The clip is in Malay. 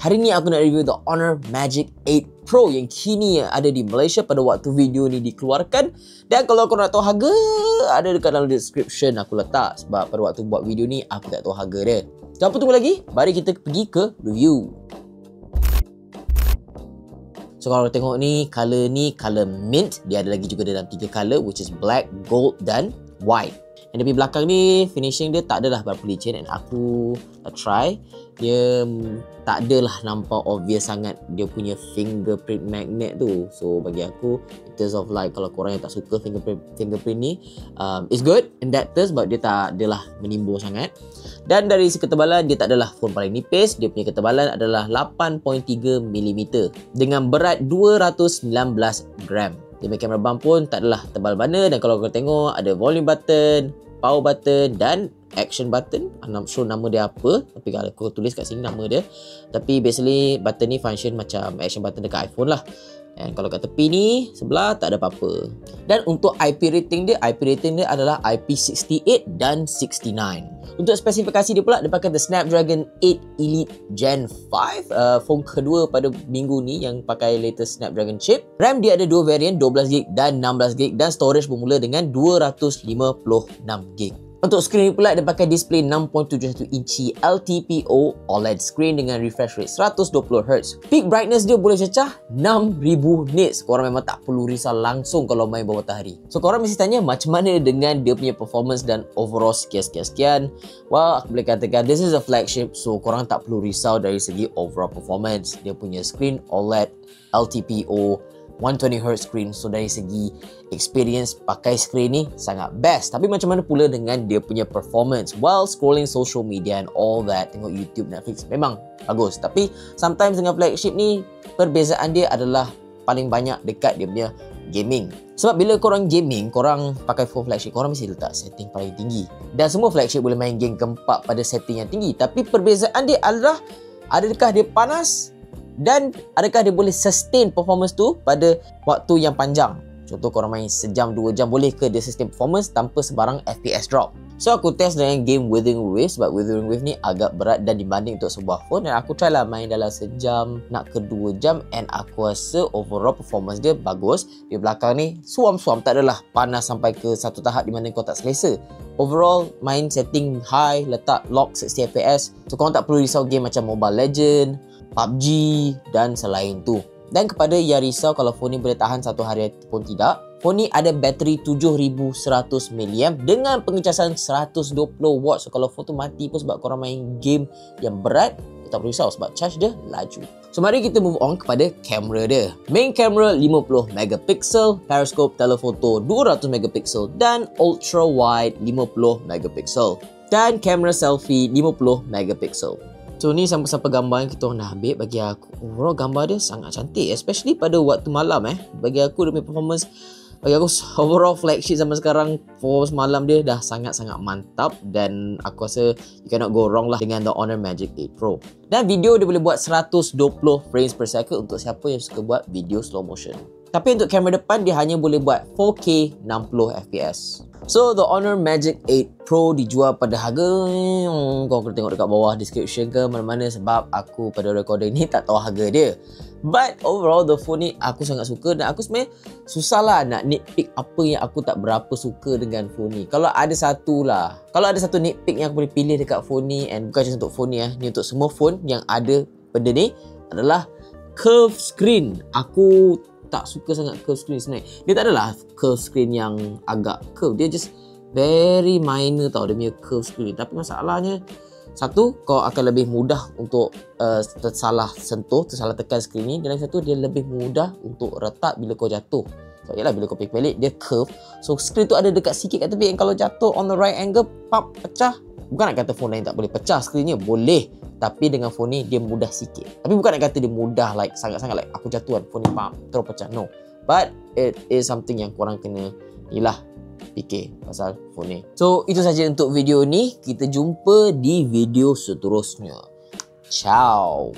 Hari ni aku nak review the Honor Magic 8 Pro yang kini ada di Malaysia pada waktu video ni dikeluarkan. Dan kalau korang nak tahu harga, ada dekat dalam description aku letak. Sebab pada waktu buat video ni, aku tak tahu harga dia. Jangan apa tunggu lagi, mari kita pergi ke review. So kalau tengok ni color mint. Dia ada lagi juga dalam 3 color, which is black, gold dan white. And di belakang ni finishing dia tak adalah berapa licin, and aku try. Dia tak adalah nampak obvious sangat dia punya fingerprint magnet tu. So bagi aku, in terms of like, kalau korang yang tak suka fingerprint ni, it's good in that terms, sebab dia tak adalah menimbul sangat. Dan dari segi ketebalan, dia tak adalah phone paling nipis. Dia punya ketebalan adalah 8.3mm dengan berat 219 gram. Dia punya kamera bump pun tak adalah tebal mana. Dan kalau korang tengok, ada volume button, power button dan action button. I'm not sure nama dia apa, tapi kalau aku tulis kat sini nama dia. Tapi basically button ni function macam action button dekat iPhone lah. Dan kalau kat tepi ni sebelah tak ada apa-apa. Dan untuk IP rating dia adalah IP68 dan 69. Untuk spesifikasi dia pula, dia pakai the Snapdragon 8 Elite Gen 5, phone kedua pada minggu ni yang pakai latest Snapdragon chip. RAM dia ada 2 variant, 12GB dan 16GB, dan storage bermula dengan 256GB. Untuk skrin ni pula, dia pakai display 6.71 inci LTPO OLED screen dengan refresh rate 120Hz. Peak brightness dia boleh cecah 6000 nits. Korang memang tak perlu risau langsung kalau main bawah matahari. So korang mesti tanya macam mana dengan dia punya performance dan overall sekian. Well, aku boleh katakan this is a flagship, so korang tak perlu risau dari segi overall performance. Dia punya screen OLED LTPO 120Hz screen, so dari segi experience pakai screen ni sangat best. Tapi macam mana pula dengan dia punya performance while scrolling social media and all that, tengok YouTube, Netflix, memang bagus. Tapi sometimes dengan flagship ni, perbezaan dia adalah paling banyak dekat dia punya gaming. Sebab bila korang gaming, korang pakai phone flagship, korang mesti letak setting paling tinggi. Dan semua flagship boleh main game keempat pada setting yang tinggi. Tapi perbezaan dia adalah, adakah dia panas dan adakah dia boleh sustain performance tu pada waktu yang panjang. Contoh korang main sejam 2 jam, boleh ke dia sustain performance tanpa sebarang FPS drop. So aku test dengan game Wuthering Waves, sebab Wuthering Waves ni agak berat dan dibanding untuk sebuah phone. Dan aku try lah main dalam sejam nak ke 2 jam, and aku rasa overall performance dia bagus. Di belakang ni suam-suam, tak adalah panas sampai ke satu tahap di mana kau tak selesa. Overall main setting high, letak lock 60fps. So korang tak perlu risau game macam Mobile Legend, PUBG dan selain tu. Dan kepada yang risau kalau phone ni boleh tahan satu hari pun tidak, phone ni ada bateri 7100mAh dengan pengecasan 120W. So kalau phone tu mati pun sebab korang main game yang berat, tak perlu risau sebab charge dia laju. So mari kita move on kepada kamera dia. Main kamera 50MP, periscope telephoto 200MP dan ultra wide 50MP. Dan kamera selfie 50MP. So ni sampai gambar yang kita orang dah ambil. Bagi aku overall gambar dia sangat cantik, especially pada waktu malam. Bagi aku dia punya performance, bagi aku overall flagship sampai sekarang, performance malam dia dah sangat-sangat mantap. Dan aku rasa you cannot go wrong lah dengan the Honor Magic 8 Pro. Dan video dia boleh buat 120 frames per second untuk siapa yang suka buat video slow motion. Tapi untuk kamera depan dia hanya boleh buat 4K 60fps. So the Honor Magic 8 Pro dijual pada harga, kau kena tengok dekat bawah description ke mana-mana, sebab aku pada recording ni tak tahu harga dia. But overall the phone ni aku sangat suka, dan aku sebenarnya susah lah nak nitpick apa yang aku tak berapa suka dengan phone ni. Kalau ada satu nitpick yang aku boleh pilih dekat phone ni, and bukan cuma untuk phone ni ni untuk semua phone yang ada benda ni, adalah curve screen. Aku tak suka sangat curve screen sebenarnya. Dia tak adalah curve screen yang agak curve, dia just very minor tau dia punya curve screen. Tapi masalahnya, satu, kau akan lebih mudah untuk tersalah sentuh, tersalah tekan screen ni. Dan lagi satu, dia lebih mudah untuk retak bila kau jatuh. So yalah, bila kau pelik-pelik dia curve, so screen tu ada dekat sikit kat tepi, and kalau jatuh on the right angle, pop, pecah. Bukan nak kata phone lain tak boleh pecah screennya, boleh. Tapi dengan phone ni dia mudah sikit. Tapi bukan nak kata dia mudah like sangat-sangat like aku jatuh kan phone ni terus pecah, no. But it is something yang korang kena fikir pasal phone ni. So itu saja untuk video ni. Kita jumpa di video seterusnya. Ciao.